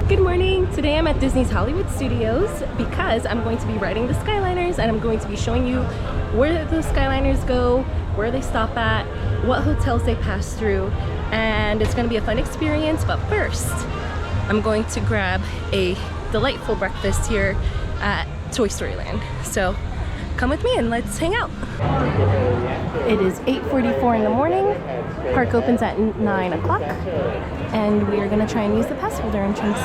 Good morning! Today I'm at Disney's Hollywood Studios because I'm going to be riding the Skyliners and I'm going to be showing you where the Skyliners go, where they stop at, what hotels they pass through, and it's going to be a fun experience. But first, I'm going to grab a delightful breakfast here at Toy Story Land. So come with me and let's hang out. It is 8:44 in the morning. Park opens at 9 o'clock and we are going to try and use the pass holder entrance.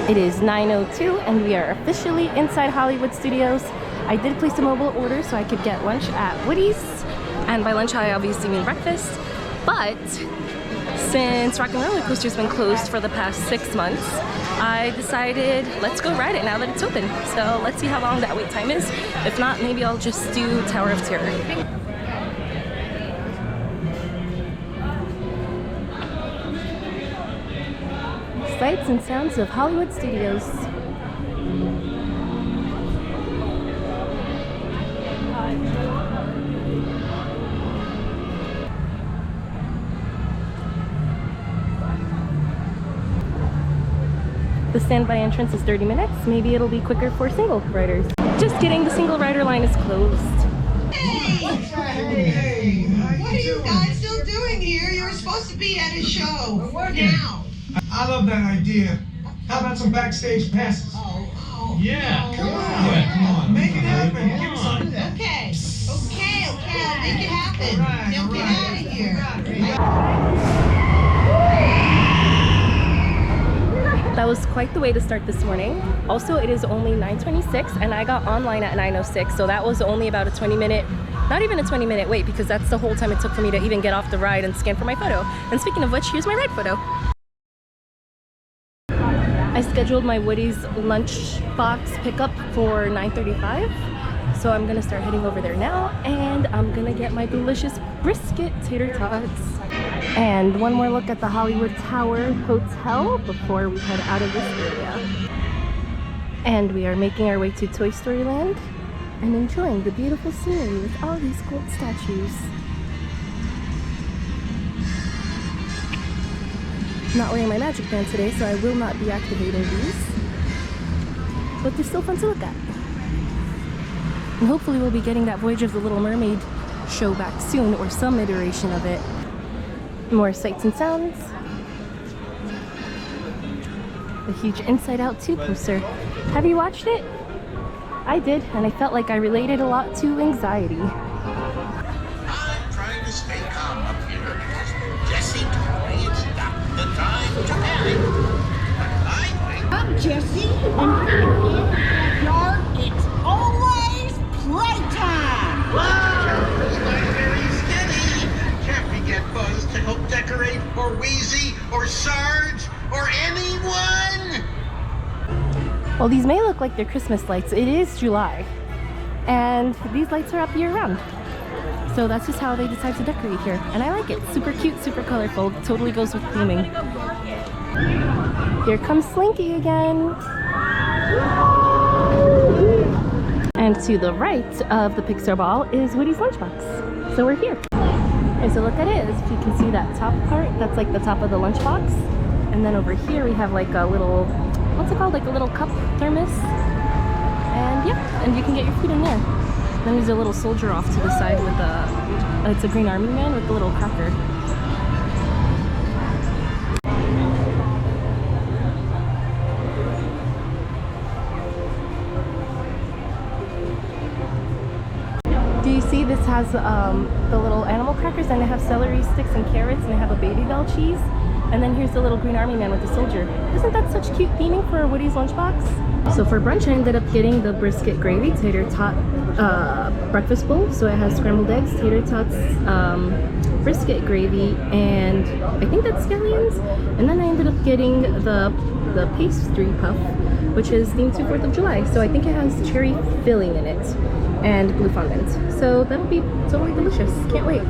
It is 9:02 and we are officially inside Hollywood Studios. I did place a mobile order so I could get lunch at Woody's, and by lunch I obviously mean breakfast. But since Rock and Roller Coaster's been closed for the past 6 months, I decided let's go ride it now that it's open. So let's see how long that wait time is. If not, maybe I'll just do Tower of Terror. Sights and sounds of Hollywood Studios. The standby entrance is 30 minutes. Maybe it'll be quicker for single riders. Just kidding, the single rider line is closed. Hey! What are you guys still doing here? You're supposed to be at a show now. I love that idea. How about some backstage passes? Oh. Yeah, come on. Make it happen. Give us some. Okay. I'll make it happen. Now get out of here. That was quite the way to start this morning. Also, it is only 9:26 and I got online at 9:06, so that was only about a 20-minute, not even a 20-minute wait, because that's the whole time it took for me to even get off the ride and scan for my photo. And speaking of which, here's my ride photo. I scheduled my Woody's lunch box pickup for 9:35, so I'm gonna start heading over there now, and I'm gonna get my delicious brisket tater tots. And one more look at the Hollywood Tower Hotel before we head out of this area. And we are making our way to Toy Story Land and enjoying the beautiful scenery with all these gold statues. I'm not wearing my magic band today, so I will not be activating these. But they're still fun to look at. And hopefully we'll be getting that Voyage of the Little Mermaid show back soon, or some iteration of it. More sights and sounds. A huge Inside Out 2 poster. Have you watched it? I did, and I felt like I related a lot to anxiety. I'm trying to stay calm up here. Jessie told me it's not the time to panic. But I think I'm Jessie, and in the backyard, it's always playtime! very steady. Can't we get Buzz to help decorate, or Wheezy, or Sarge, or anyone? Well, these may look like they're Christmas lights. It is July, and these lights are up year round. So that's just how they decide to decorate here. And I like it. Super cute, super colorful. Totally goes with theming. Here comes Slinky again. And to the right of the Pixar ball is Woody's lunchbox. So we're here. And so look at it. If you can see that top part, that's like the top of the lunchbox. And then over here we have like a little, what's it called? Like a little cup thermos. And yeah, and you can get your food in there. Then there's a little soldier off to the side with a, it's a green army man with a little cracker. Do you see this has the little animal crackers, and they have celery sticks and carrots, and they have a Baby Bell cheese. And then here's the little green army man with the soldier. Isn't that such cute theming for Woody's lunchbox? So for brunch, I ended up getting the brisket gravy tater tot breakfast bowl. So it has scrambled eggs, tater tots, brisket gravy, and I think that's scallions. And then I ended up getting the pastry puff, which is themed to 4th of July. So I think it has cherry filling in it and blue fondant. So that'll be totally delicious. Can't wait.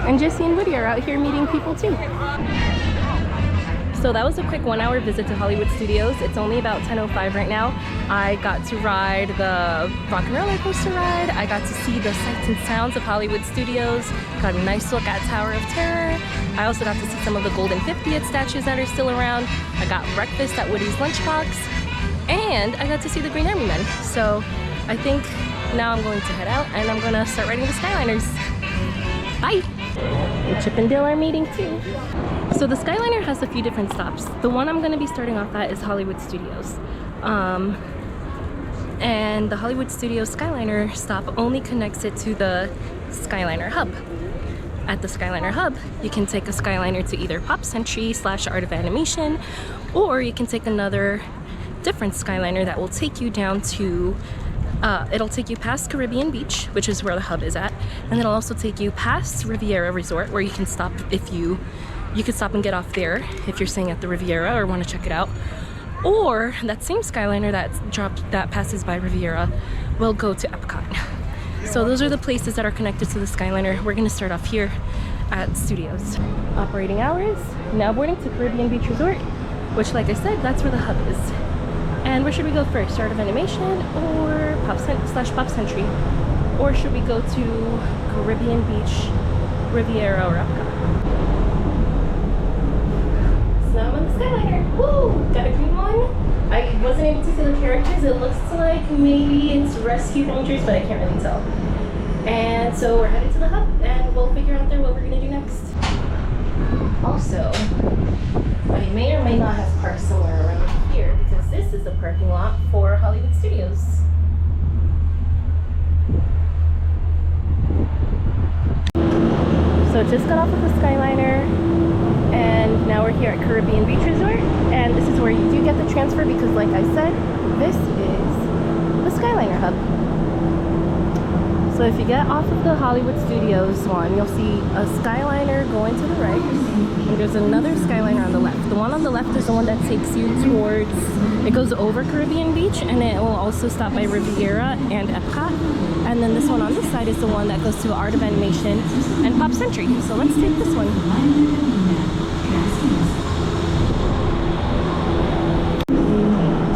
And Jessie and Woody are out here meeting people too. So that was a quick 1-hour visit to Hollywood Studios. It's only about 10:05 right now. I got to ride the rock and roller coaster ride. I got to see the sights and sounds of Hollywood Studios. Got a nice look at Tower of Terror. I also got to see some of the Golden 50th statues that are still around. I got breakfast at Woody's Lunchbox. And I got to see the Green Army Men. So I think now I'm going to head out and I'm gonna start riding the Skyliners. Bye! And Chip and Dale are meeting too. So the Skyliner has a few different stops. The one I'm gonna be starting off at is Hollywood Studios. And the Hollywood Studios Skyliner stop only connects it to the Skyliner Hub. At the Skyliner Hub, you can take a Skyliner to either Pop Century / Art of Animation, or you can take another different Skyliner that will take you down to it'll take you past Caribbean Beach, which is where the hub is at, and it'll also take you past Riviera Resort, where you can stop if you could stop and get off there if you're staying at the Riviera or want to check it out. Or that same Skyliner that passes by Riviera will go to EPCOT. So those are the places that are connected to the Skyliner. We're going to start off here at Studios. Operating hours, now boarding to Caribbean Beach Resort, which, like I said, that's where the hub is. And where should we go first? Art of Animation or Pop Century? Or should we go to Caribbean Beach, Riviera, or Epcot? So now I'm on the Skyliner. Woo! Got a green one. I wasn't able to see the characters. It looks like maybe it's Rescue Rangers, but I can't really tell. And so we're headed to the hub and we'll figure out there what we're gonna do next. Also, I may or may not have parked somewhere around here because this is the parking lot for Hollywood Studios. So just got off of the Skyliner and now we're here at Caribbean Beach Resort, and this is where you do get the transfer because, like I said, this is the Skyliner Hub. So if you get off of the Hollywood Studios one, you'll see a Skyliner going to the right, and there's another Skyliner on the left. The one on the left is the one that takes you towards, it goes over Caribbean Beach, and it will also stop by Riviera and Epcot. And then this one on this side is the one that goes to Art of Animation and Pop Century. So let's take this one.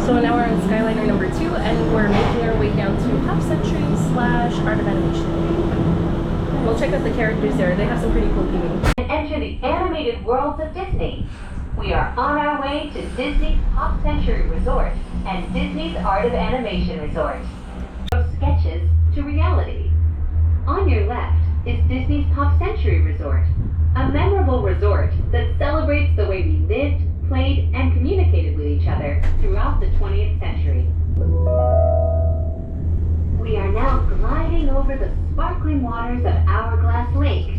So now we're on Skyliner number 2, and we're making our way down to Pop Century / Art of Animation. We'll check out the characters there. They have some pretty cool theming. And enter the animated worlds of Disney. We are on our way to Disney's Pop Century Resort and Disney's Art of Animation Resort. From sketches to reality. On your left is Disney's Pop Century Resort, a memorable resort that celebrates the way we lived, played, and communicated with each other throughout the 20th century. We are now gliding over the sparkling waters of Hourglass Lake.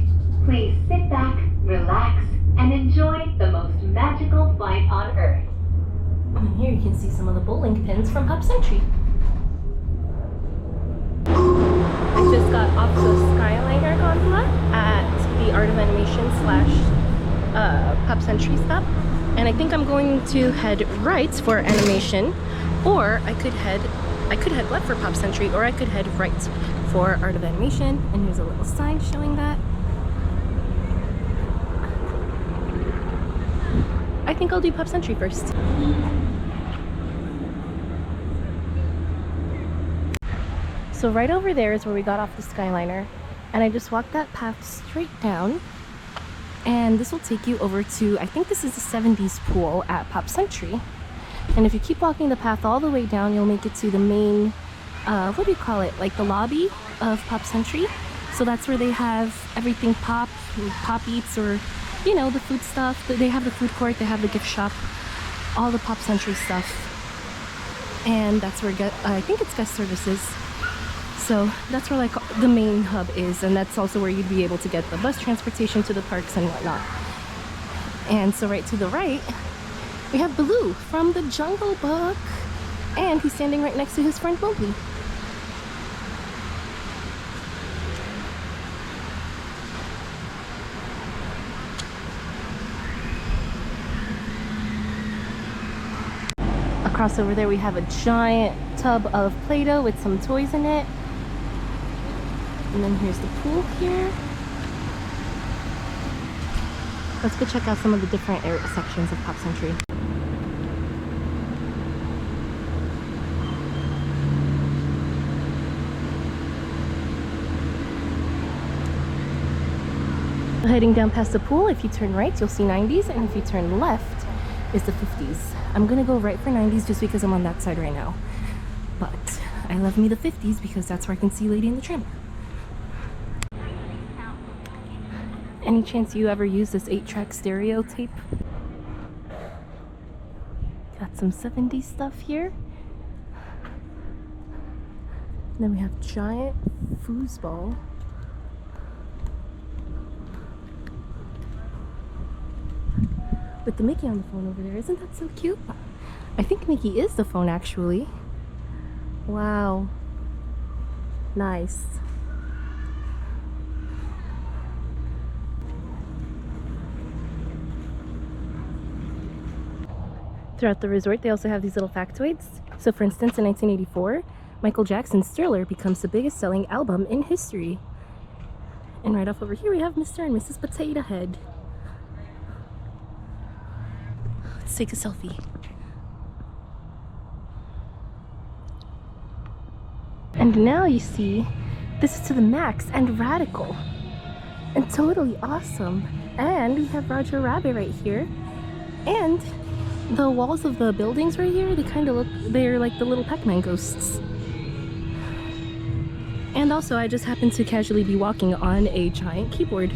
Please sit back, relax, and enjoy the most magical flight on Earth. And here you can see some of the bowling pins from Pop Century. I just got off the Skyliner gondola at the Art of Animation / Pop Century stop. And I think I'm going to head right for animation, or I could head left for Pop Century, or I could head right for Art of Animation. And here's a little sign showing that. I think I'll do Pop Century first. So right over there is where we got off the Skyliner, and I just walked that path straight down. And this will take you over to, I think this is the 70s pool at Pop Century. And if you keep walking the path all the way down, you'll make it to the main, what do you call it? Like the lobby of Pop Century. So that's where they have everything Pop Eats, or, you know, the food stuff. They have the food court, they have the gift shop, all the Pop Century stuff. And that's where, I think it's guest services. So that's where like the main hub is, and that's also where you'd be able to get the bus transportation to the parks and whatnot. And so right to the right, we have Baloo from the Jungle Book, and he's standing right next to his friend Mowgli. Across over there we have a giant tub of Play-Doh with some toys in it. And then here's the pool here. Let's go check out some of the different sections of Pop Century. Heading down past the pool, if you turn right, you'll see 90s, and if you turn left, is the 50s. I'm gonna go right for 90s just because I'm on that side right now. But I love me the 50s because that's where I can see Lady and the Tramp. Any chance you ever use this 8-track stereo tape? Got some 70s stuff here. Then we have giant foosball. With the Mickey on the phone over there. Isn't that so cute? I think Mickey is the phone actually. Wow. Nice. Throughout the resort, they also have these little factoids. So for instance, in 1984, Michael Jackson's Thriller becomes the biggest selling album in history. And right off over here, we have Mr. and Mrs. Potato Head. Let's take a selfie. And now you see, this is to the max and radical and totally awesome. And we have Roger Rabbit right here. And the walls of the buildings right here, they kind of look, they're like the little Pac-Man ghosts. And also, I just happened to casually be walking on a giant keyboard.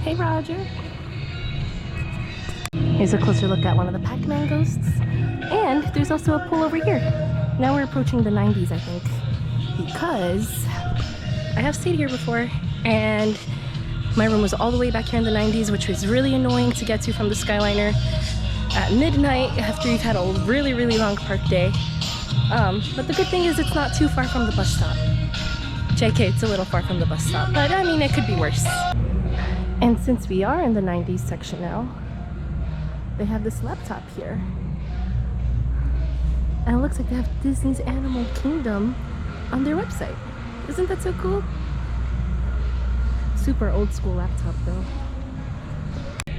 Hey, Roger. Here's a closer look at one of the Pac-Man ghosts. And there's also a pool over here. Now we're approaching the 90s, I think, because I have stayed here before, and my room was all the way back here in the 90s, which was really annoying to get to from the Skyliner at midnight after you've had a really, really long park day. But the good thing is it's not too far from the bus stop. JK, it's a little far from the bus stop, but I mean, it could be worse. And since we are in the 90s section now, they have this laptop here. And it looks like they have Disney's Animal Kingdom on their website. Isn't that so cool? Super old school laptop though.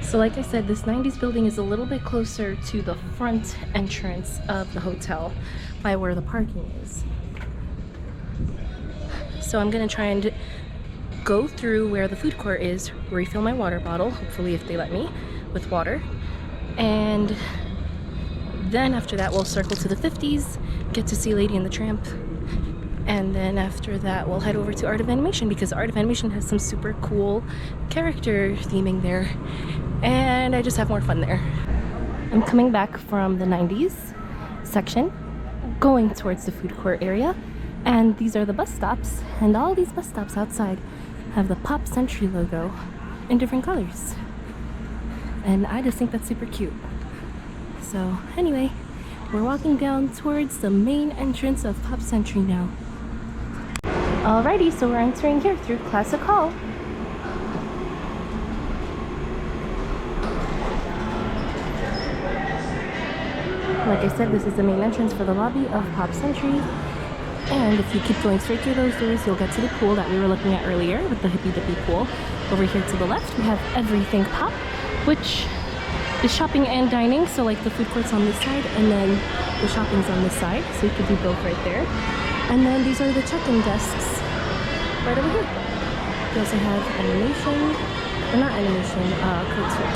So like I said, this 90s building is a little bit closer to the front entrance of the hotel by where the parking is. So I'm gonna try and go through where the food court is, refill my water bottle, hopefully if they let me, with water. And then after that we'll circle to the 50s, get to see Lady and the Tramp. And then after that we'll head over to Art of Animation, because Art of Animation has some super cool character theming there. And I just have more fun there. I'm coming back from the 90s section, going towards the food court area. And these are the bus stops. And all these bus stops outside have the Pop Century logo in different colors. And I just think that's super cute. So anyway, we're walking down towards the main entrance of Pop Century now. Alrighty, so we're entering here through Classic Hall. Like I said, this is the main entrance for the lobby of Pop Century. And if you keep going straight through those doors, you'll get to the pool that we were looking at earlier with the Hippy Dippy pool. Over here to the left, we have Everything Pop, which is shopping and dining. So like the food court's on this side and then the shopping's on this side. So you could do both right there. And then these are the check-in desks right over here. We also have animation, or not animation,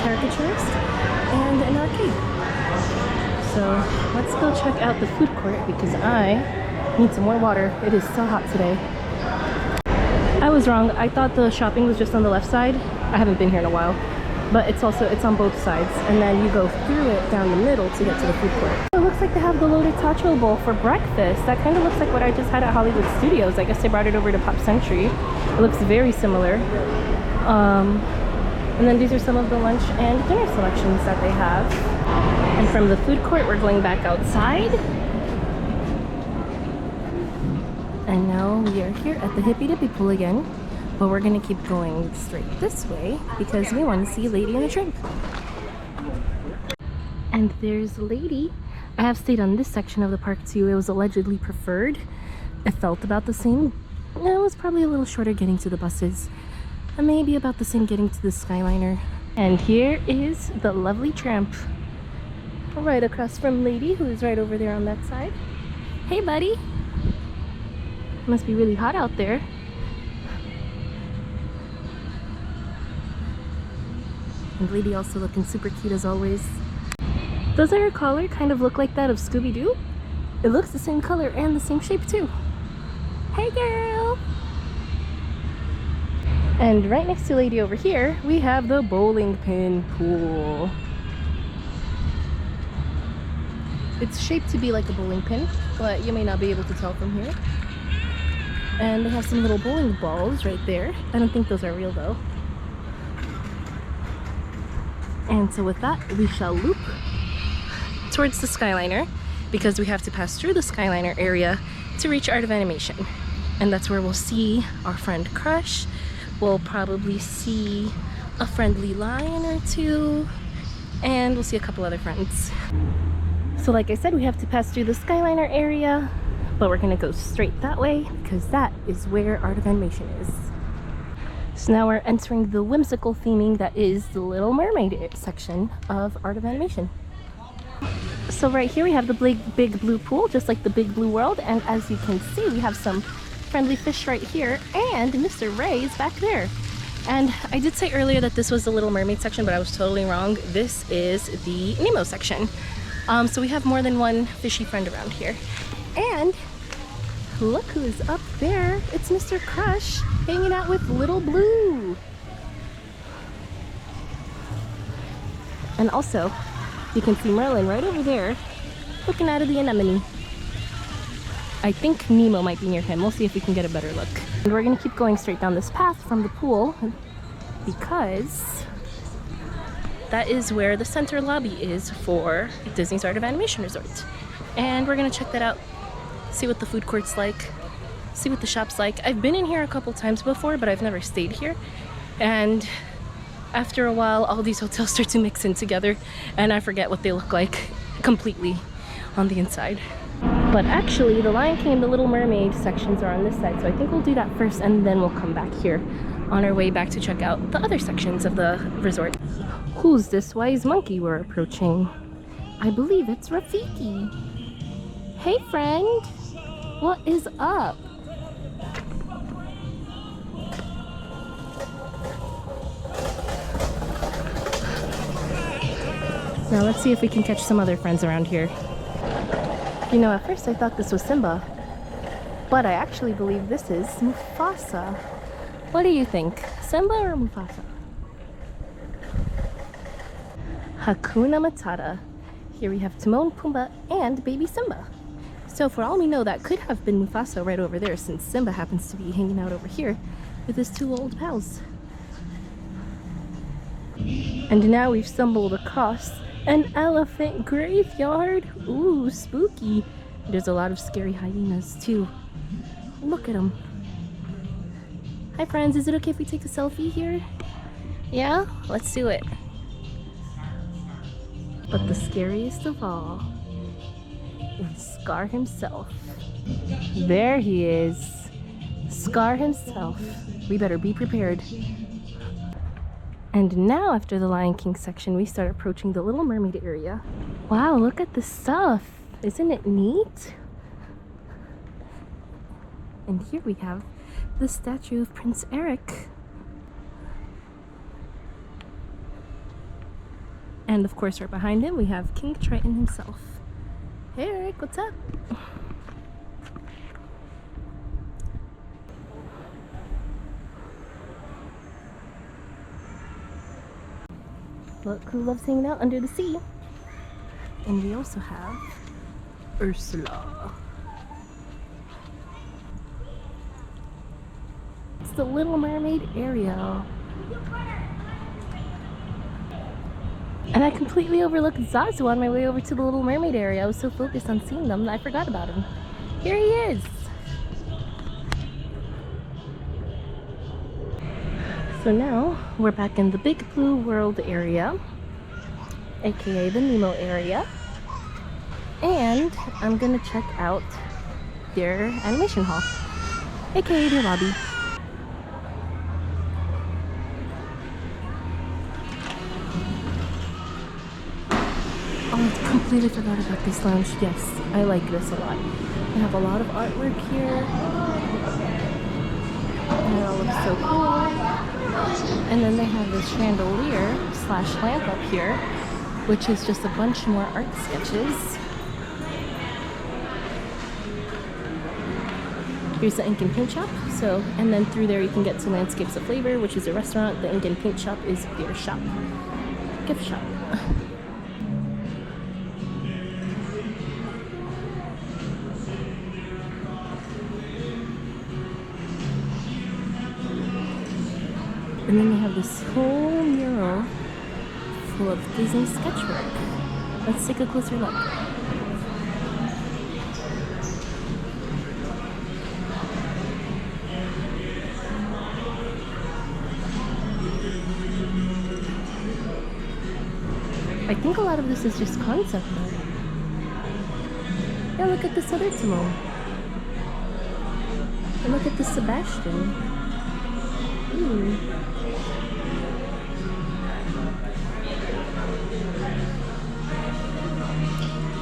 caricaturist, and an arcade. So let's go check out the food court because I need some more water. It is so hot today. I was wrong. I thought the shopping was just on the left side. I haven't been here in a while, but it's on both sides. And then you go through it down the middle to get to the food court. It looks like they have the loaded taco bowl for breakfast. That kind of looks like what I just had at Hollywood Studios. I guess they brought it over to Pop Century. It looks very similar. And then these are some of the lunch and dinner selections that they have. And from the food court, we're going back outside. And now we are here at the Hippy Dippy pool again. But we're gonna keep going straight this way because we want to see Lady and the Tramp. And there's Lady. I have stayed on this section of the park too. It was allegedly preferred. It felt about the same. It was probably a little shorter getting to the buses. and maybe about the same getting to the Skyliner. And here is the lovely tramp, right across from Lady, who is right over there on that side. Hey buddy! Must be really hot out there. And Lady also looking super cute as always. Doesn't her collar kind of look like that of Scooby-Doo? It looks the same color and the same shape too. Hey girl! And right next to Lady over here, we have the bowling pin pool. It's shaped to be like a bowling pin, but you may not be able to tell from here. And they have some little bowling balls right there. I don't think those are real though. And so with that, we shall loop towards the Skyliner, because we have to pass through the Skyliner area to reach Art of Animation. And that's where we'll see our friend Crush. We'll probably see a friendly lion or two, and we'll see a couple other friends. So like I said, we have to pass through the Skyliner area, but we're gonna go straight that way because that is where Art of Animation is. So now we're entering the whimsical theming that is the Little Mermaid section of Art of Animation. So right here we have the big blue pool, just like the Big Blue World, and as you can see, we have some friendly fish right here, and Mr. Ray is back there. And I did say earlier that this was the Little Mermaid section, but I was totally wrong. This is the Nemo section. So we have more than one fishy friend around here. And look who is up there. It's Mr. Crush hanging out with Little Blue. And also, you can see Merlin right over there looking out of the anemone. I think Nemo might be near him. We'll see if we can get a better look. And we're gonna keep going straight down this path from the pool because that is where the center lobby is for Disney's Art of Animation Resort. And we're gonna check that out, see what the food court's like, see what the shop's like. I've been in here a couple times before, but I've never stayed here. And after a while, all these hotels start to mix in together and I forget what they look like completely on the inside. But actually, the Lion King and the Little Mermaid sections are on this side, so I think we'll do that first and then we'll come back here on our way back to check out the other sections of the resort. Who's this wise monkey we're approaching? I believe it's Rafiki. Hey friend, what is up? Now let's see if we can catch some other friends around here. You know, at first I thought this was Simba, but I actually believe this is Mufasa. What do you think? Simba or Mufasa? Hakuna Matata. Here we have Timon, Pumbaa, and baby Simba. So for all we know, that could have been Mufasa right over there, since Simba happens to be hanging out over here with his two old pals. And now we've stumbled across an elephant graveyard. Ooh, spooky. There's a lot of scary hyenas too. Look at them. Hi friends, is it okay if we take a selfie here? Yeah? Let's do it. But the scariest of all is Scar himself. There he is. Scar himself. We better be prepared. And now, after the Lion King section, we start approaching the Little Mermaid area. Wow, look at the stuff. Isn't it neat? And here we have the statue of Prince Eric. And of course, right behind him, we have King Triton himself. Hey Eric, what's up? Look who loves hanging out under the sea. And we also have Ursula. It's the Little Mermaid area. And I completely overlooked Zazu on my way over to the Little Mermaid area. I was so focused on seeing them that I forgot about him. Here he is. So now we're back in the Big Blue World area, aka the Nemo area, and I'm gonna check out their animation hall, aka their lobby. Oh, I completely forgot about this lounge. Yes, I like this a lot. They have a lot of artwork here. And it all looks so cool. And then they have this chandelier slash lamp up here, which is just a bunch more art sketches. Here's the Ink and Paint Shop. So, and then through there you can get to Landscapes of Flavor, which is a restaurant. The Ink and Paint Shop is beer shop, gift shop. And then they have this whole mural full of Disney sketchwork. Let's take a closer look. I think a lot of this is just concept art. Yeah, look at this other Timon. And look at this Sebastian. Ooh.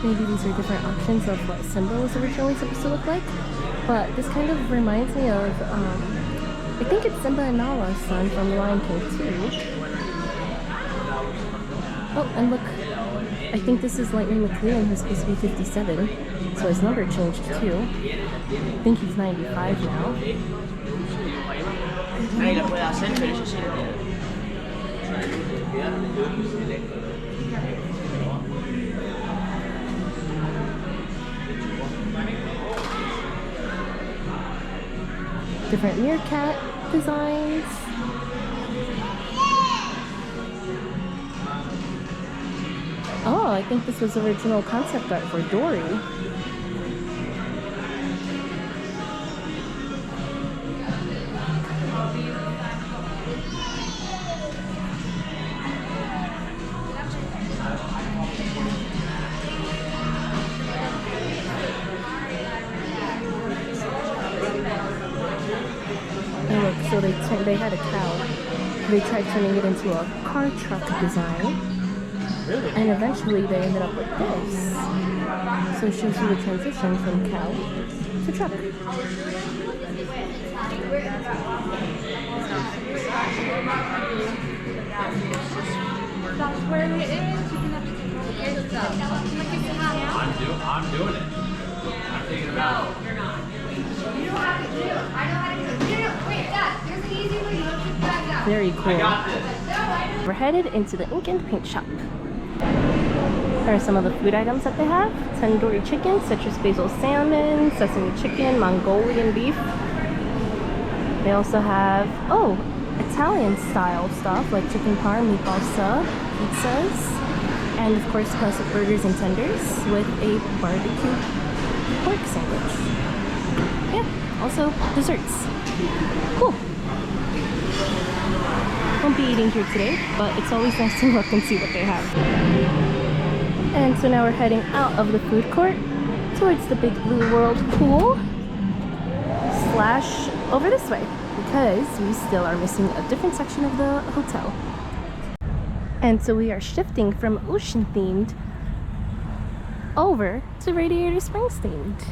Maybe these are different options of what Simba was originally supposed to look like. But this kind of reminds me of, I think it's Simba and Nala's son from The Lion King 2. Oh, and look, I think this is Lightning McQueen, who's supposed to be 57, so his number changed too. I think he's 95 now. Different meerkat designs. Oh, I think this was original concept art for Dory. And look, so they had a cow. They tried turning it into a car truck design. And eventually they ended up with this. So it shows you the transition from cow to truck. That's where it is. I'm doing it. I'm thinking about it. No, you're not. You don't have to do it. I know how to do it. No, wait, Dad, there's an easy way. You don't keep that down. Very cool. I got this. We're headed into the Ink and Paint Shop. Here are some of the food items that they have. Tandoori chicken, citrus basil salmon, sesame chicken, Mongolian beef. They also have, oh, Italian style stuff like chicken parm, meatball sub, pizzas, and of course classic burgers and tenders with a barbecue pork sandwich. Yeah, also desserts. Cool. Won't be eating here today, but it's always nice to look and see what they have. And so now we're heading out of the food court towards the Big Blue World pool slash over this way because we still are missing a different section of the hotel. And so we are shifting from ocean themed over to Radiator Springs themed.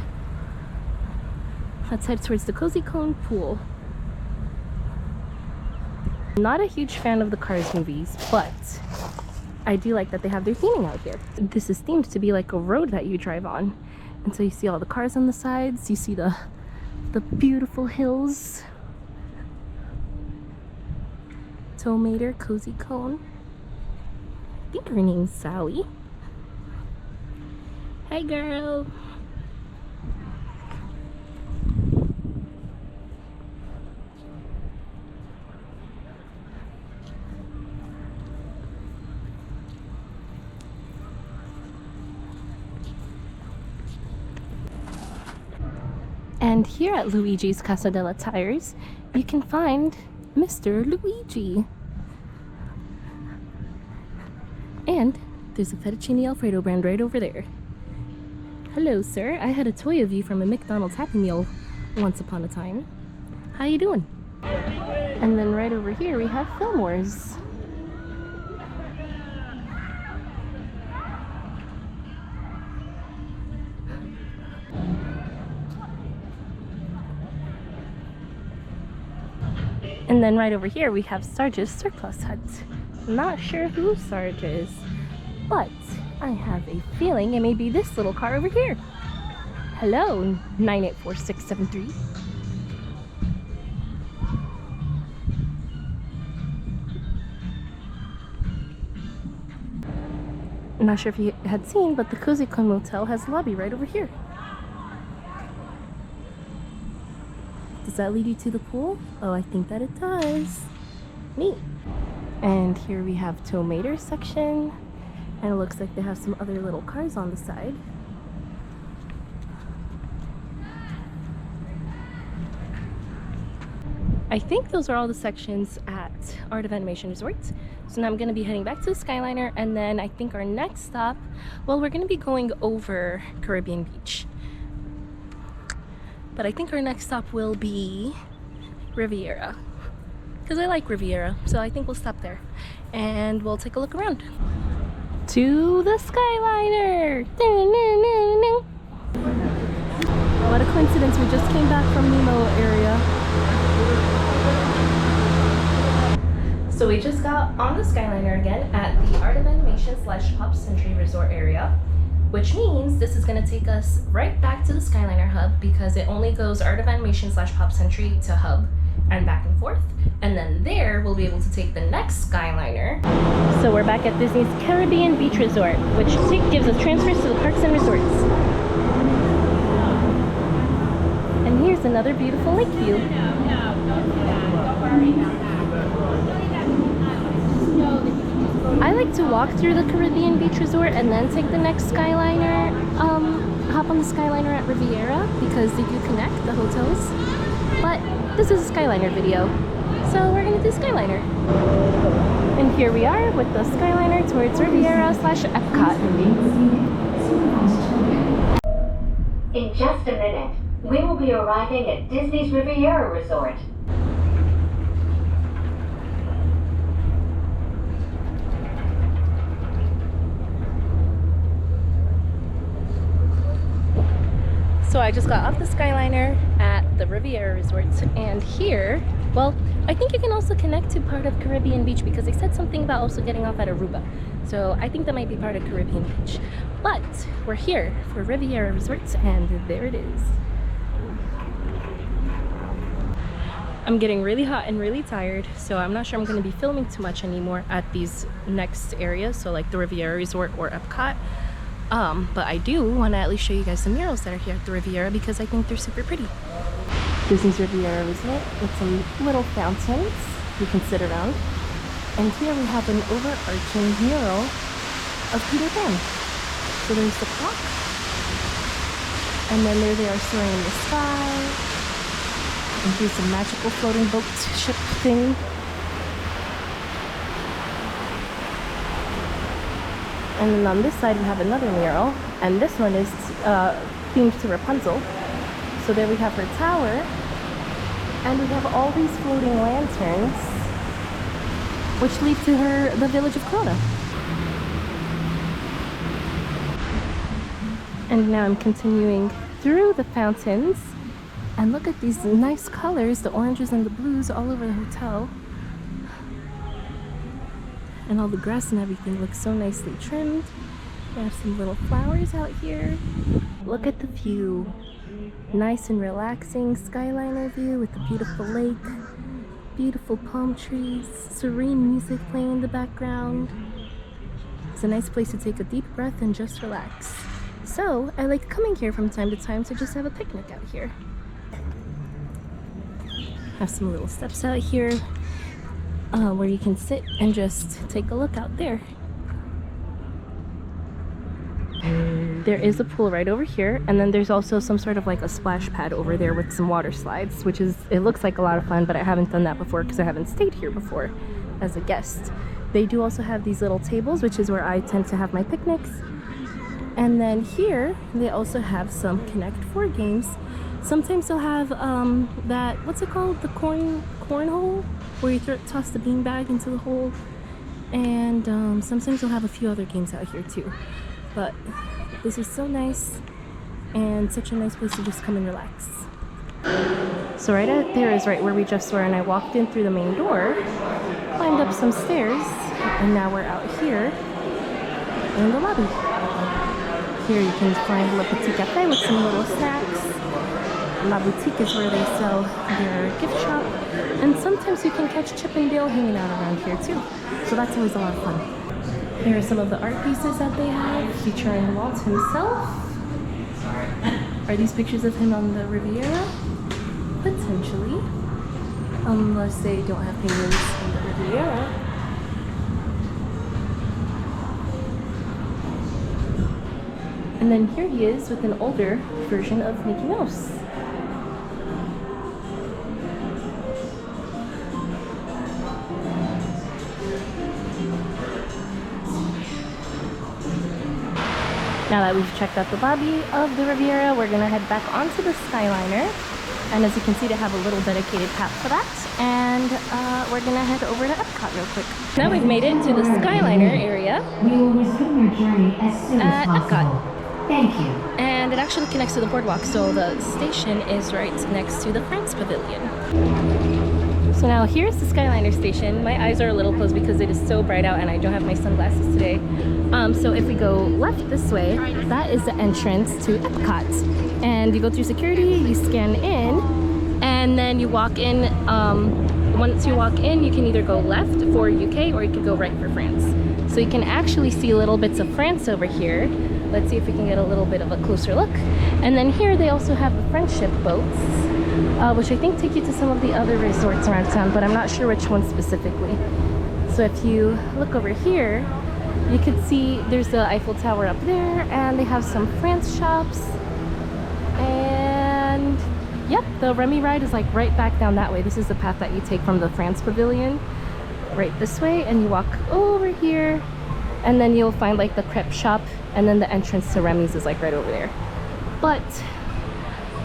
Let's head towards the Cozy Cone pool. Not a huge fan of the Cars movies, but I do like that they have their theming out here. This is themed to be like a road that you drive on. And so you see all the cars on the sides, you see the beautiful hills. Tow Mater, Cozy Cone. I think her name's Sally. Hey girl. And here at Luigi's Casa della Tires, you can find Mr. Luigi. And there's a fettuccine Alfredo brand right over there. Hello, sir. I had a toy of you from a McDonald's Happy Meal once upon a time. How you doing? And then right over here we have Fillmore's. And then right over here we have Sarge's surplus hut. Not sure who Sarge is, but I have a feeling it may be this little car over here. Hello, 984673. I'm not sure if you had seen, but the Cozy Con Motel has a lobby right over here. Does that lead you to the pool? Oh, I think that it does. Neat. And here we have Tow Mater section. And it looks like they have some other little cars on the side. I think those are all the sections at Art of Animation Resort. So now I'm going to be heading back to the Skyliner, and then I think our next stop, well, we're going to be going over Caribbean Beach. But I think our next stop will be Riviera, because I like Riviera, so I think we'll stop there and we'll take a look around. To the Skyliner! What a coincidence, we just came back from Nemo area. So we just got on the Skyliner again at the Art of Animation / Pop Century Resort area, which means this is going to take us right back to the Skyliner Hub, because it only goes Art of Animation / Pop Century to Hub and back and forth. And then there we'll be able to take the next Skyliner. So we're back at Disney's Caribbean Beach Resort, which gives us transfers to the parks and resorts. And here's another beautiful lake view. I like to walk through the Caribbean Beach Resort and then take the next Skyliner, hop on the Skyliner at Riviera, because they do connect the hotels. But this is a Skyliner video, so we're gonna do Skyliner. And here we are with the Skyliner towards Riviera / EPCOT. In just a minute, we will be arriving at Disney's Riviera Resort. So I just got off the Skyliner at the Riviera Resort, and here, well, I think you can also connect to part of Caribbean Beach, because they said something about also getting off at Aruba. So I think that might be part of Caribbean Beach. But we're here for Riviera Resort, and there it is. I'm getting really hot and really tired, so I'm not sure I'm going to be filming too much anymore at these next areas, so like the Riviera Resort or EPCOT. But I do want to at least show you guys the murals that are here at the Riviera, because I think they're super pretty. Disney's Riviera Resort with some little fountains you can sit around. And here we have an overarching mural of Peter Pan. So there's the clock, and then there they are soaring in the sky. And here's a magical floating boat ship thing. And then on this side we have another mural, and this one is themed to Rapunzel. So there we have her tower, and we have all these floating lanterns, which lead to the village of Corona. And now I'm continuing through the fountains, and look at these nice colors, the oranges and the blues all over the hotel. And all the grass and everything looks so nicely trimmed. We have some little flowers out here. Look at the view. Nice and relaxing Skyliner view with the beautiful lake, beautiful palm trees, serene music playing in the background. It's a nice place to take a deep breath and just relax. So I like coming here from time to time to just have a picnic out here. Have some little steps out here where you can sit and just take a look out there. There is a pool right over here, and then there's also some sort of like a splash pad over there with some water slides, which is, it looks like a lot of fun, but I haven't done that before because I haven't stayed here before as a guest. They do also have these little tables, which is where I tend to have my picnics. And then here they also have some Connect 4 games. Sometimes they'll have that, what's it called, the cornhole, where you toss the beanbag into the hole. And sometimes they'll have a few other games out here too. But this is so nice, and such a nice place to just come and relax. So right out there is right where we just were, and I walked in through the main door, climbed up some stairs, and now we're out here in the lobby. Here you can find Le Petit Cafe with some little snacks. La Boutique is where they sell their gift shop, and sometimes you can catch Chip and Dale hanging out around here too, so that's always a lot of fun. Here are some of the art pieces that they have featuring Walt himself. Are these pictures of him on the Riviera? Potentially, unless they don't have penguins on the Riviera. And then here he is with an older version of Mickey Mouse. Now that we've checked out the lobby of the Riviera, we're gonna head back onto the Skyliner. And as you can see, they have a little dedicated path for that. And we're gonna head over to EPCOT real quick. Now we've made it to the Skyliner area We will resume your journey as soon as possible. EPCOT. Thank you. And it actually connects to the boardwalk, so the station is right next to the France Pavilion. So now here's the Skyliner station. My eyes are a little closed because it is so bright out and I don't have my sunglasses today. So if we go left this way, that is the entrance to EPCOT. And you go through security, you scan in, and then you walk in. Once you walk in, you can either go left for UK or you can go right for France. So you can actually see little bits of France over here. Let's see if we can get a little bit of a closer look. And then here they also have the friendship boats, which I think take you to some of the other resorts around town, but I'm not sure which one specifically. So if you look over here, you can see there's the Eiffel Tower up there, and they have some France shops. And yep, the Remy ride is like right back down that way. This is the path that you take from the France Pavilion right this way, and you walk over here, and then you'll find like the crepe shop, and then the entrance to Remy's is like right over there. But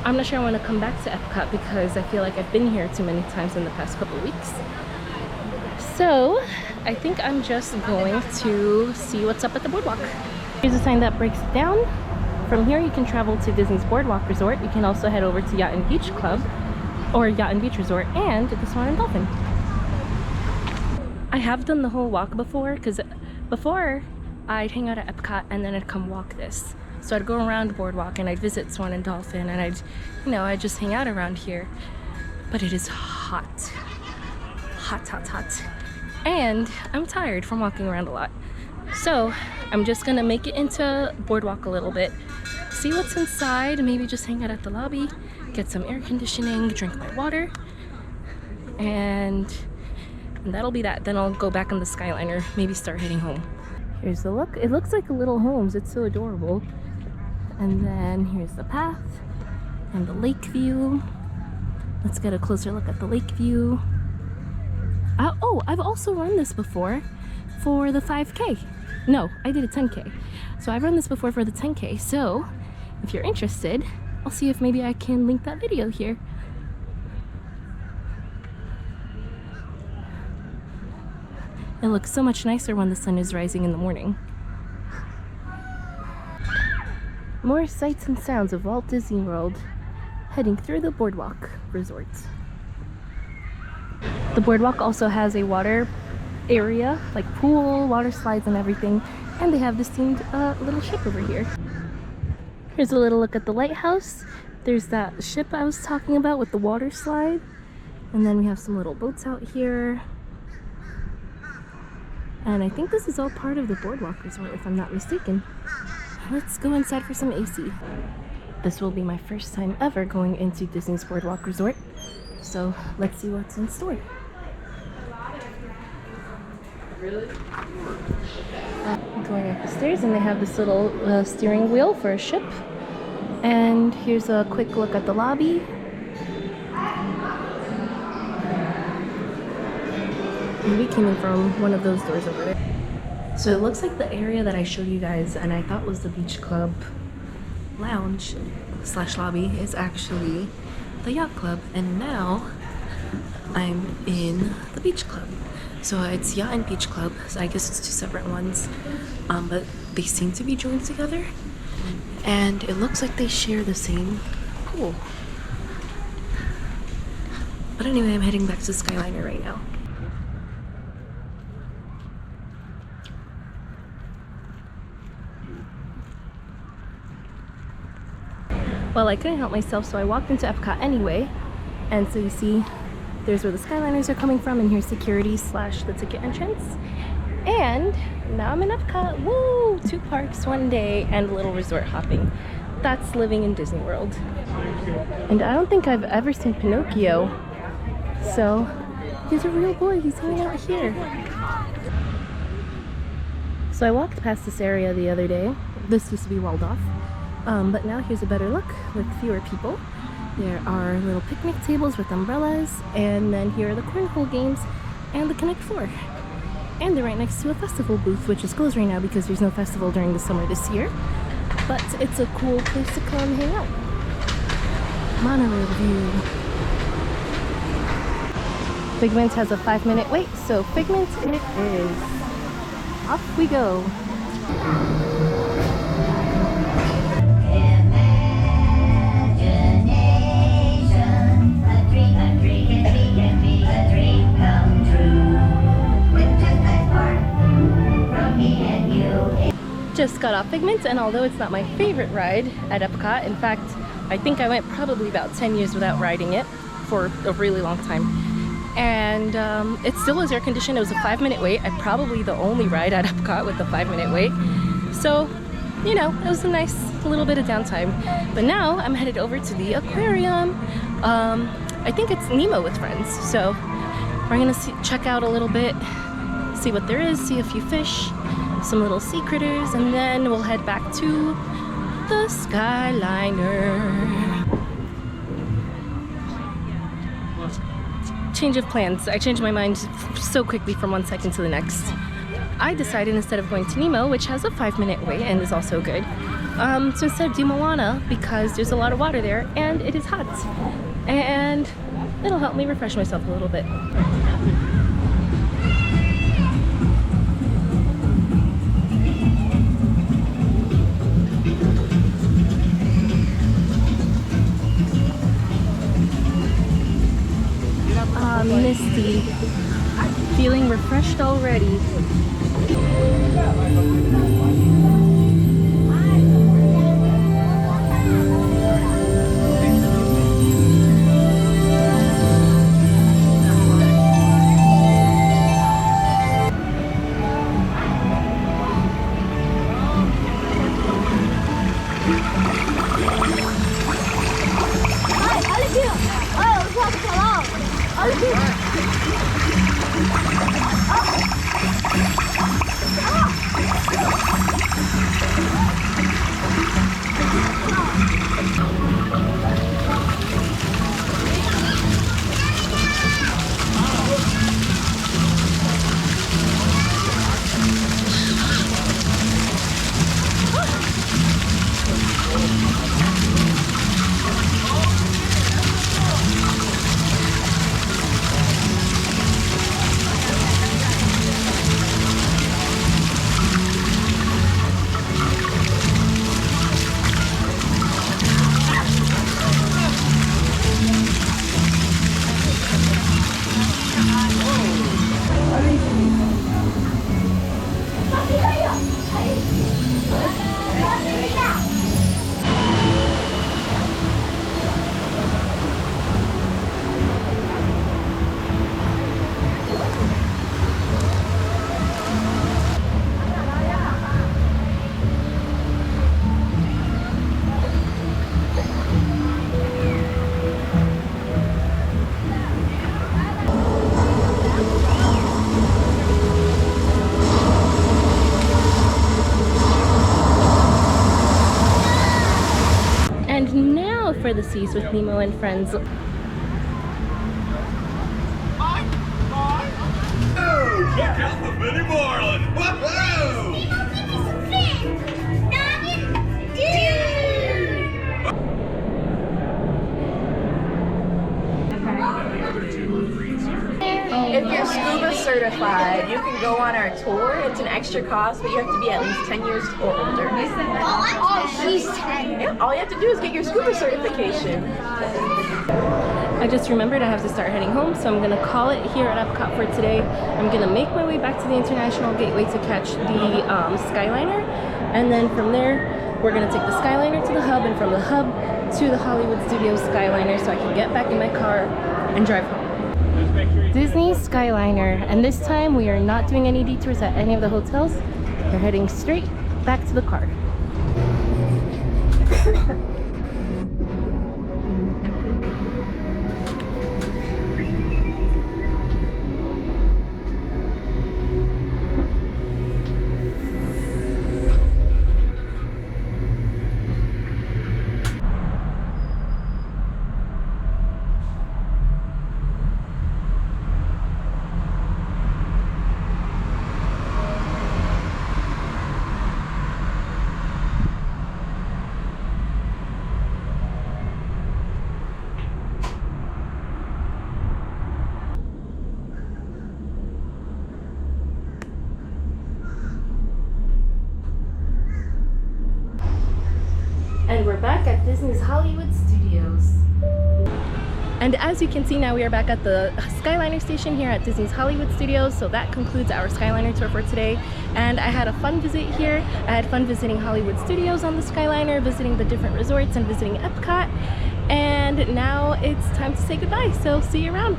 I'm not sure I want to come back to EPCOT because I feel like I've been here too many times in the past couple of weeks. So I think I'm just going to see what's up at the boardwalk. Here's a sign that breaks it down. From here you can travel to Disney's Boardwalk Resort. You can also head over to Yacht and Beach Club or Yacht and Beach Resort and the Swan and Dolphin. I have done the whole walk before, because before I'd hang out at EPCOT and then I'd come walk this. So I'd go around the boardwalk and I'd visit Swan and Dolphin, and I'd just hang out around here. But it is hot. Hot, hot, hot. And I'm tired from walking around a lot. So I'm just gonna make it into boardwalk a little bit, see what's inside, maybe just hang out at the lobby, get some air conditioning, drink my water, and that'll be that. Then I'll go back on the Skyliner, maybe start heading home. Here's the look. It looks like a little Homes. It's so adorable. And then here's the path and the lake view. Let's get a closer look at the lake view. Oh, I've also run this before for the 5K. No, I did a 10K. So I've run this before for the 10K. So if you're interested, I'll see if maybe I can link that video here. It looks so much nicer when the sun is rising in the morning. More sights and sounds of Walt Disney World, heading through the Boardwalk Resort. The boardwalk also has a water area, like pool, water slides and everything, and they have this themed little ship over here. Here's a little look at the lighthouse. There's that ship I was talking about with the water slide, and then we have some little boats out here. And I think this is all part of the Boardwalk Resort, if I'm not mistaken. Let's go inside for some AC. This will be my first time ever going into Disney's Boardwalk Resort, so let's see what's in store. Going up the stairs, and they have this little steering wheel for a ship. And here's a quick look at the lobby. We came in from one of those doors over there. So it looks like the area that I showed you guys and I thought was the beach club lounge / lobby is actually the yacht club, and now I'm in the beach club. So it's yacht and beach club, so I guess it's two separate ones, but they seem to be joined together, and it looks like they share the same pool. But anyway, I'm heading back to Skyliner right now. Well, I couldn't help myself, so I walked into EPCOT anyway. And so you see, there's where the Skyliners are coming from, and here's security / the ticket entrance. And now I'm in EPCOT. Woo! 2 parks, 1 day, and a little resort hopping. That's living in Disney World. And I don't think I've ever seen Pinocchio. So he's a real boy. He's hanging out here. So I walked past this area the other day. This used to be walled off. But now here's a better look with fewer people. There are little picnic tables with umbrellas, and then here are the cornhole games and the Connect 4. And they're right next to a festival booth, which is closed right now because there's no festival during the summer this year. But it's a cool place to come hang out. Monorail view. Figment has a 5-minute wait, so Figment it is. Off we go. Just got off Figment, and although it's not my favorite ride at EPCOT, in fact, I think I went probably about 10 years without riding it for a really long time. And it still was air conditioned. It was a 5-minute wait. I'm probably the only ride at EPCOT with a 5-minute wait. So, you know, it was a nice little bit of downtime. But now I'm headed over to the aquarium. I think it's Nemo with friends. So we're gonna check out a little bit, see what there is, see a few fish, some little sea critters, and then we'll head back to the Skyliner. Change of plans. I changed my mind so quickly from 1 second to the next. I decided instead of going to Nemo, which has a 5-minute wait and is also good, to instead do Moana because there's a lot of water there and it is hot. And it'll help me refresh myself a little bit. Misty. Feeling refreshed already. For the seas with Nemo and friends. Oh, check out the mini marlin! Whoa! If you're scuba certified, you can go on our tour. It's an extra cost, but you have to be at least 10 years or older. Oh, she's 10. Yeah, all you have to do is get your scuba certification. I just remembered I have to start heading home, so I'm gonna call it here at EPCOT for today. I'm gonna make my way back to the International Gateway to catch the Skyliner, and then from there we're gonna take the Skyliner to the Hub, and from the Hub to the Hollywood Studios Skyliner, so I can get back in my car and drive home. Disney Skyliner, and this time we are not doing any detours at any of the hotels. We're heading straight back to the car. And we're back at Disney's Hollywood Studios. And as you can see now, we are back at the Skyliner station here at Disney's Hollywood Studios. So that concludes our Skyliner tour for today. And I had a fun visit here. I had fun visiting Hollywood Studios on the Skyliner, visiting the different resorts, and visiting EPCOT. And now it's time to say goodbye. So see you around.